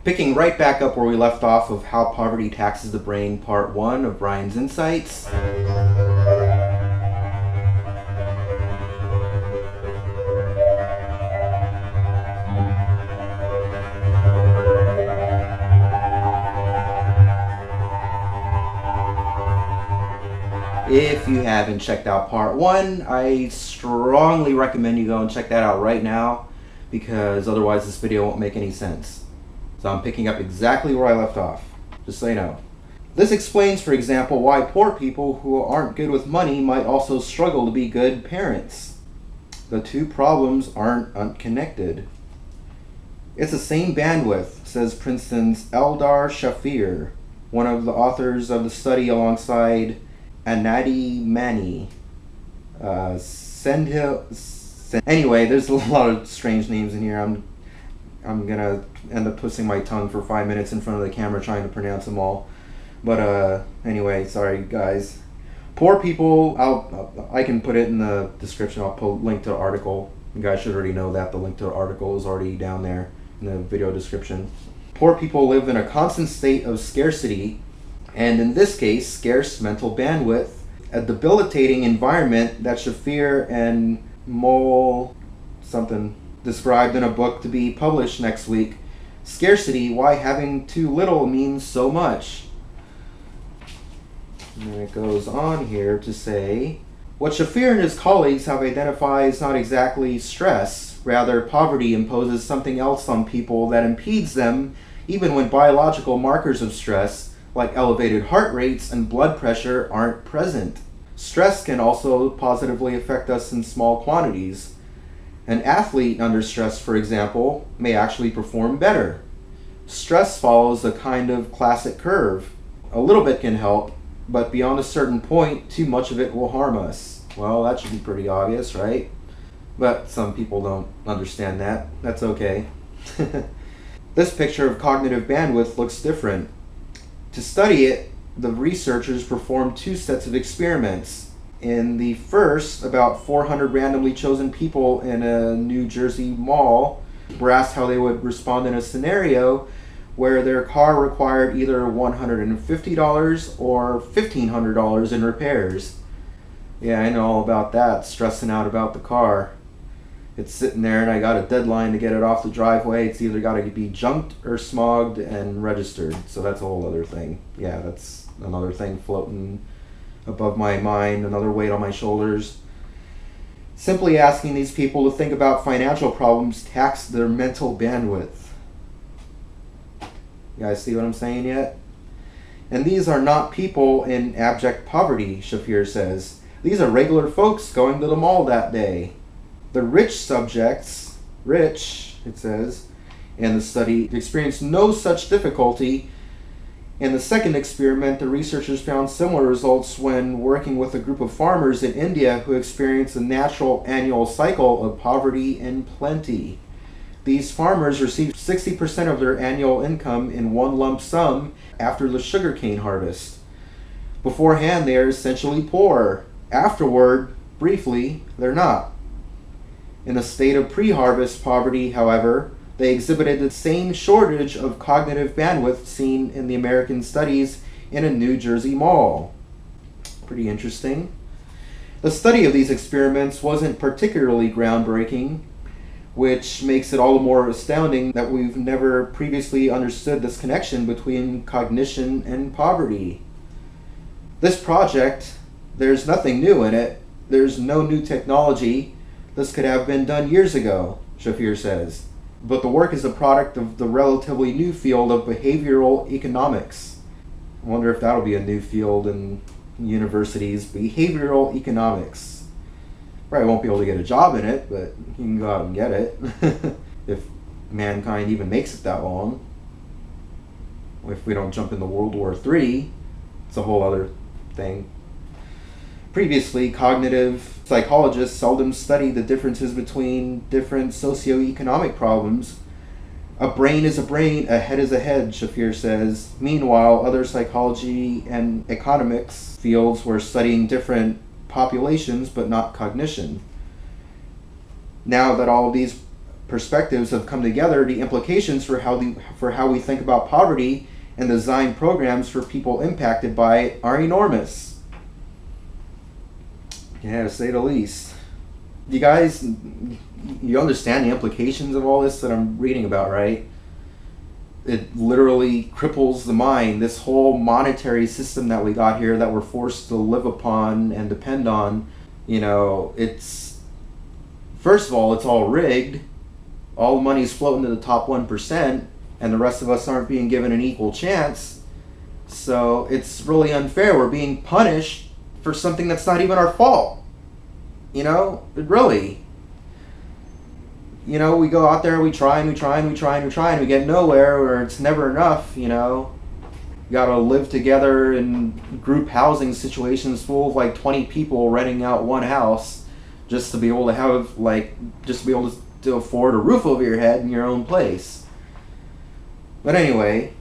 Picking right back up where we left off of How Poverty Taxes the Brain, Part 1 of Brian's Insights. If you haven't checked out Part 1, I strongly recommend you go and check that out right now, because otherwise this video won't make any sense. So I'm picking up exactly where I left off, just so you know. This explains, for example, why poor people who aren't good with money might also struggle to be good parents. The two problems aren't unconnected. It's the same bandwidth, says Princeton's Eldar Shafir, one of the authors of the study alongside detriMENTAL. Anyway, there's a lot of strange names in here. I'm gonna end up twisting my tongue for 5 minutes in front of the camera trying to pronounce them all. But anyway, sorry guys. Poor people, I can put it in the description. I'll put a link to the article. You guys should already know that. The link to the article is already down there in the video description. Poor people live in a constant state of scarcity, and in this case, scarce mental bandwidth, a debilitating environment that Shafir and Mole something described in a book to be published next week. Scarcity, why having too little means so much. And then it goes on here to say, what Shafir and his colleagues have identified is not exactly stress, rather poverty imposes something else on people that impedes them even when biological markers of stress, like elevated heart rates and blood pressure, aren't present. Stress can also positively affect us in small quantities. An athlete under stress, for example, may actually perform better. Stress follows a kind of classic curve. A little bit can help, but beyond a certain point, too much of it will harm us. Well, that should be pretty obvious, right? But some people don't understand that. That's okay. This picture of cognitive bandwidth looks different. To study it, the researchers performed two sets of experiments. In the first, about 400 randomly chosen people in a New Jersey mall were asked how they would respond in a scenario where their car required either $150 or $1,500 in repairs. Yeah, I know all about that, stressing out about the car. It's sitting there and I got a deadline to get it off the driveway. It's either got to be junked or smogged and registered. So that's a whole other thing. Yeah, that's another thing floating above my mind, another weight on my shoulders. Simply asking these people to think about financial problems taxed their mental bandwidth. You guys see what I'm saying yet? And these are not people in abject poverty, Shafir says. These are regular folks going to the mall that day. The rich subjects, it says, in the study experienced no such difficulty. In the second experiment, the researchers found similar results when working with a group of farmers in India who experienced a natural annual cycle of poverty and plenty. These farmers received 60% of their annual income in one lump sum after the sugarcane harvest. Beforehand, they are essentially poor. Afterward, briefly, they're not. In a state of pre-harvest poverty, however, they exhibited the same shortage of cognitive bandwidth seen in the American studies in a New Jersey mall. Pretty interesting. The study of these experiments wasn't particularly groundbreaking, which makes it all the more astounding that we've never previously understood this connection between cognition and poverty. This project, there's nothing new in it. There's no new technology. This could have been done years ago, Shafir says. But the work is a product of the relatively new field of behavioral economics. I wonder if that'll be a new field in universities, behavioral economics. Probably won't be able to get a job in it, but you can go out and get it. If mankind even makes it that long. If we don't jump into World War III, it's a whole other thing. Previously, cognitive psychologists seldom studied the differences between different socioeconomic problems. A brain is a brain, a head is a head, Shafir says. Meanwhile, other psychology and economics fields were studying different populations but not cognition. Now that all of these perspectives have come together, the implications for how we think about poverty and design programs for people impacted by it are enormous. Yeah, to say the least. You guys, you understand the implications of all this that I'm reading about, right? It literally cripples the mind. This whole monetary system that we got here that we're forced to live upon and depend on, it's, first of all, it's all rigged. All the money's floating to the top 1%, and the rest of us aren't being given an equal chance. So it's really unfair. We're being punished for something that's not even our fault. Really. We go out there, we try and we try and we try and we try, and we get nowhere, or it's never enough. You gotta live together in group housing situations full of like 20 people renting out one house just to be able to have to afford a roof over your head in your own place. But anyway,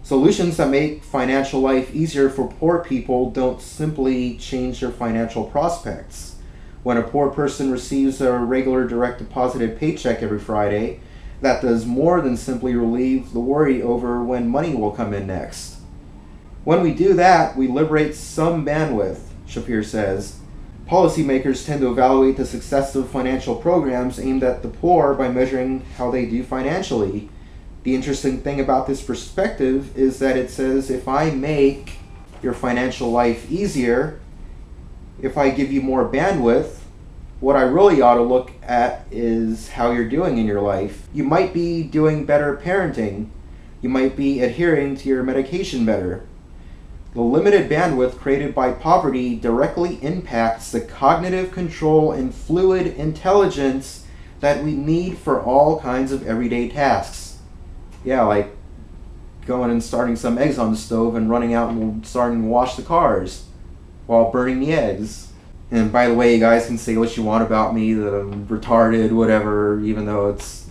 solutions that make financial life easier for poor people don't simply change their financial prospects. When a poor person receives a regular direct deposited paycheck every Friday, that does more than simply relieve the worry over when money will come in next. When we do that, we liberate some bandwidth, Shafir says. Policymakers tend to evaluate the success of financial programs aimed at the poor by measuring how they do financially. The interesting thing about this perspective is that it says if I make your financial life easier, if I give you more bandwidth, what I really ought to look at is how you're doing in your life. You might be doing better parenting. You might be adhering to your medication better. The limited bandwidth created by poverty directly impacts the cognitive control and fluid intelligence that we need for all kinds of everyday tasks. Yeah, like going and starting some eggs on the stove and running out and starting to wash the cars while burning the eggs. And by the way, you guys can say what you want about me, that I'm retarded, whatever, even though it's,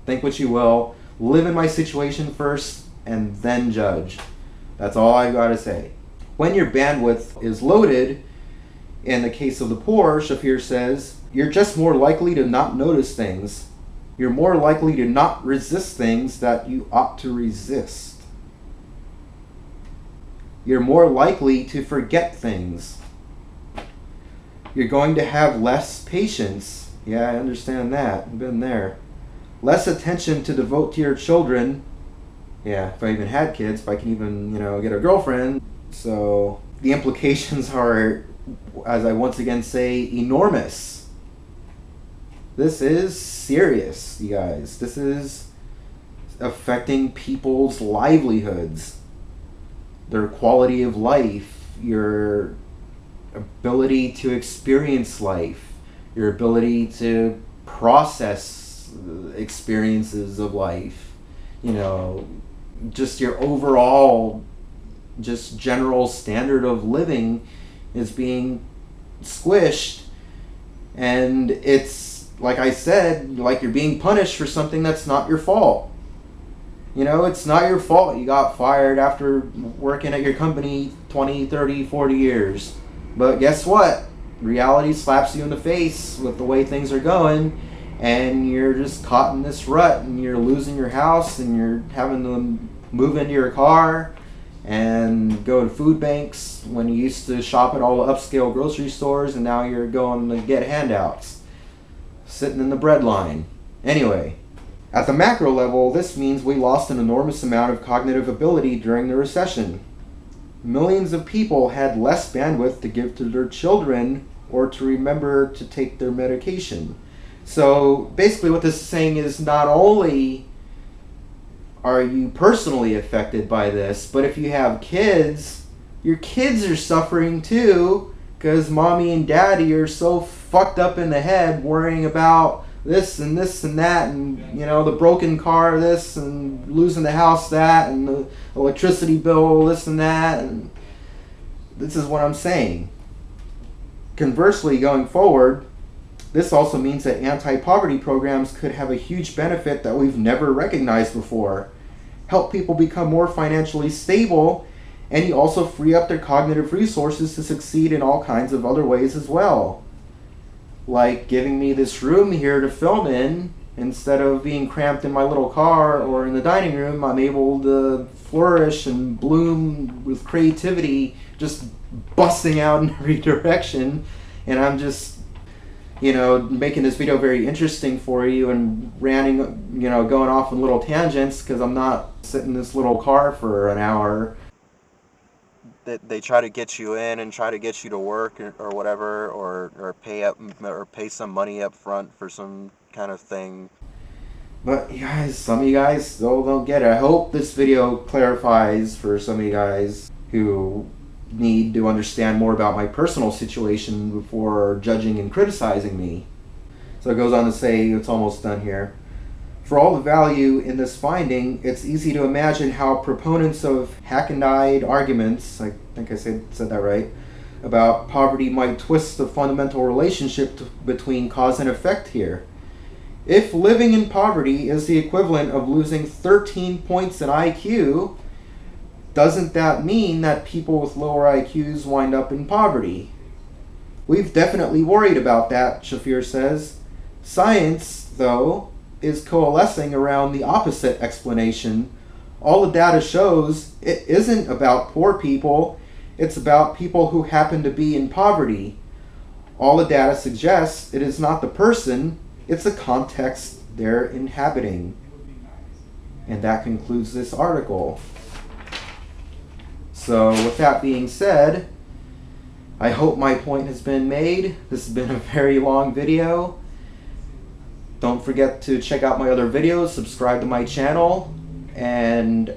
think what you will. Live in my situation first and then judge. That's all I've got to say. When your bandwidth is loaded, in the case of the poor, Shafir says, you're just more likely to not notice things. You're more likely to not resist things that you ought to resist. You're more likely to forget things. You're going to have less patience. Yeah, I understand that. I've been there. Less attention to devote to your children. Yeah, if I even had kids, if I can even, get a girlfriend. So the implications are, as I once again say, enormous. This is serious, you guys. This is affecting people's livelihoods, their quality of life, your ability to experience life, your ability to process experiences of life, just your overall, just general standard of living is being squished. And it's, like I said, like you're being punished for something that's not your fault. It's not your fault you got fired after working at your company 20, 30, 40 years. But guess what? Reality slaps you in the face with the way things are going, and you're just caught in this rut, and you're losing your house, and you're having to move into your car and go to food banks when you used to shop at all the upscale grocery stores, and now you're going to get handouts, sitting in the bread line. Anyway, at the macro level, this means we lost an enormous amount of cognitive ability during the recession. Millions of people had less bandwidth to give to their children or to remember to take their medication. So basically what this is saying is not only are you personally affected by this, but if you have kids, your kids are suffering too, because mommy and daddy are so fucked up in the head worrying about this and this and that, and the broken car this, and losing the house that, and the electricity bill this and that. And this is what I'm saying. Conversely, going forward, this also means that anti-poverty programs could have a huge benefit that we've never recognized before. Help people become more financially stable, and you also free up their cognitive resources to succeed in all kinds of other ways as well. like giving me this room here to film in. Instead of being cramped in my little car or in the dining room, I'm able to flourish and bloom with creativity, just busting out in every direction. And I'm just, making this video very interesting for you and ranting, going off on little tangents because I'm not sitting in this little car for an hour. They try to get you in and try to get you to work or whatever, or pay some money up front for some kind of thing. But you guys, some of you guys still don't get it. I hope this video clarifies for some of you guys who need to understand more about my personal situation before judging and criticizing me. So it goes on to say, it's almost done here. For all the value in this finding, it's easy to imagine how proponents of hackneyed arguments, I think I said that right, about poverty might twist the fundamental relationship between cause and effect here. If living in poverty is the equivalent of losing 13 points in IQ, doesn't that mean that people with lower IQs wind up in poverty? We've definitely worried about that, Shafir says. Science, though, is coalescing around the opposite explanation. All the data shows it isn't about poor people, it's about people who happen to be in poverty. All the data suggests it is not the person, it's the context they're inhabiting. And that concludes this article. So with that being said, I hope my point has been made. This has been a very long video. Don't forget to check out my other videos, subscribe to my channel, and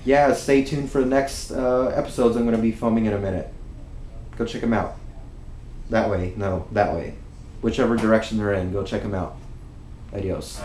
yeah, stay tuned for the next episodes I'm going to be filming in a minute. Go check them out. That way. No, that way. Whichever direction they're in, go check them out. Adios.